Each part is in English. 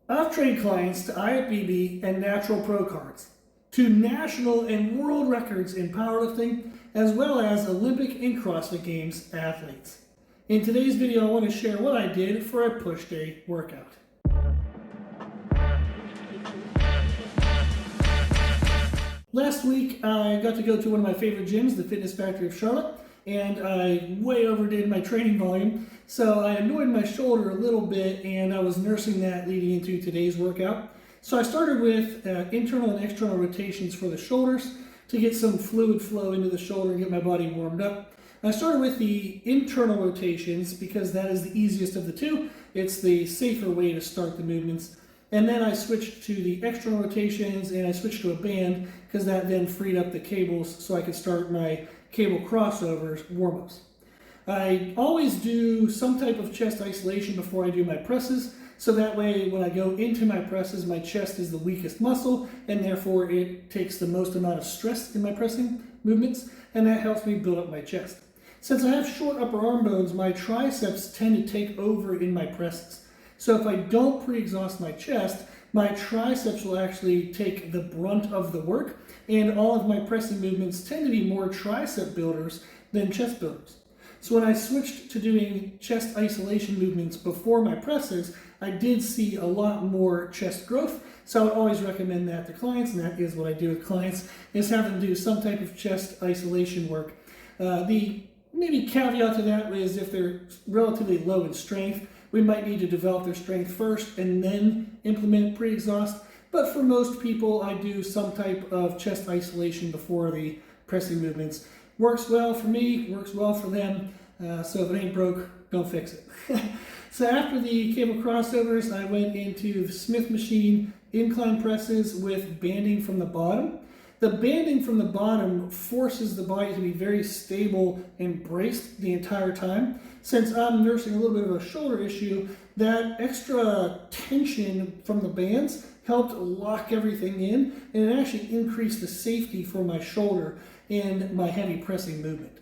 I've trained clients to IFBB and Natural Pro Cards, to national and world records in powerlifting, as well as Olympic and CrossFit Games athletes. In today's video, I want to share what I did for a push day workout. Last week, I got to go to one of my favorite gyms, the Fitness Factory of Charlotte, and I way overdid my training volume, so I annoyed my shoulder a little bit, and I was nursing that leading into today's workout. So I started with internal and external rotations for the shoulders to get some fluid flow into the shoulder and get my body warmed up. I started with the internal rotations because that is the easiest of the two. It's the safer way to start the movements. And then I switched to the external rotations, and I switched to a band because that then freed up the cables so I could start my cable crossovers warm-ups. I always do some type of chest isolation before I do my presses, so that way when I go into my presses, my chest is the weakest muscle, and therefore it takes the most amount of stress in my pressing movements, and that helps me build up my chest. Since I have short upper arm bones, my triceps tend to take over in my presses. So if I don't pre-exhaust my chest, my triceps will actually take the brunt of the work, and all of my pressing movements tend to be more tricep builders than chest builders. So when I switched to doing chest isolation movements before my presses, I did see a lot more chest growth. So I would always recommend that to clients, and that is what I do with clients, is have them do some type of chest isolation work. The maybe caveat to that is if they're relatively low in strength, we might need to develop their strength first and then implement pre-exhaust. But for most people, I do some type of chest isolation before the pressing movements. Works well for me, works well for them. So if it ain't broke, don't fix it. So after the cable crossovers, I went into the Smith machine incline presses with banding from the bottom. The banding from the bottom forces the body to be very stable and braced the entire time. Since I'm nursing a little bit of a shoulder issue, that extra tension from the bands helped lock everything in, and it actually increased the safety for my shoulder in my heavy pressing movement.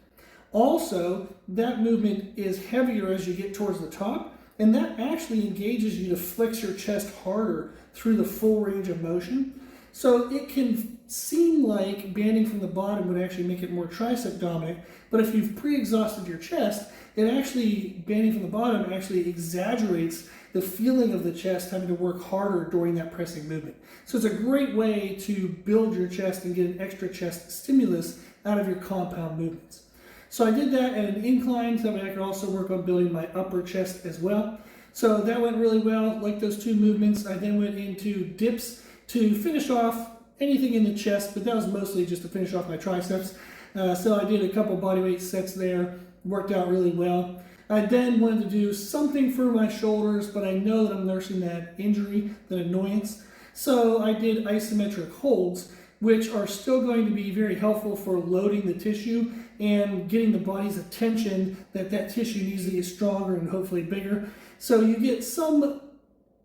Also, that movement is heavier as you get towards the top, and that actually engages you to flex your chest harder through the full range of motion. So it can seem like banding from the bottom would actually make it more tricep dominant, but if you've pre-exhausted your chest, banding from the bottom actually exaggerates the feeling of the chest having to work harder during that pressing movement. So it's a great way to build your chest and get an extra chest stimulus out of your compound movements. So I did that at an incline, so that way I could also work on building my upper chest as well. So that went really well, like those two movements. I then went into dips to finish off anything in the chest, but that was mostly just to finish off my triceps. So I did a couple bodyweight sets there, worked out really well. I then wanted to do something for my shoulders, but I know that I'm nursing that injury, that annoyance. So I did isometric holds, which are still going to be very helpful for loading the tissue and getting the body's attention that that tissue needs to get stronger and hopefully bigger. So you get some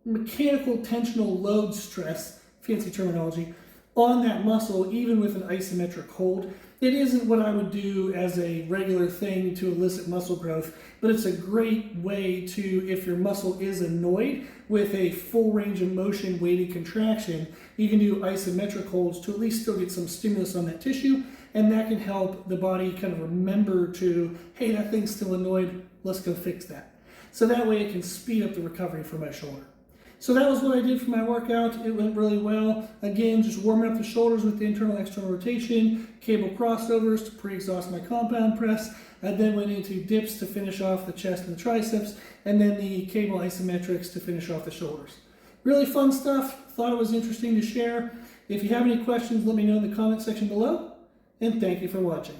mechanical tensional load stress, fancy terminology, on that muscle, even with an isometric hold. It isn't what I would do as a regular thing to elicit muscle growth, but it's a great way to, if your muscle is annoyed with a full range of motion weighted contraction, you can do isometric holds to at least still get some stimulus on that tissue, and that can help the body kind of remember to, hey, that thing's still annoyed, let's go fix that. So that way it can speed up the recovery for my shoulder. So that was what I did for my workout. It went really well. Again, just warming up the shoulders with the internal external rotation, cable crossovers to pre-exhaust my compound press. I then went into dips to finish off the chest and the triceps, and then the cable isometrics to finish off the shoulders. Really fun stuff. Thought it was interesting to share. If you have any questions, let me know in the comment section below, and thank you for watching.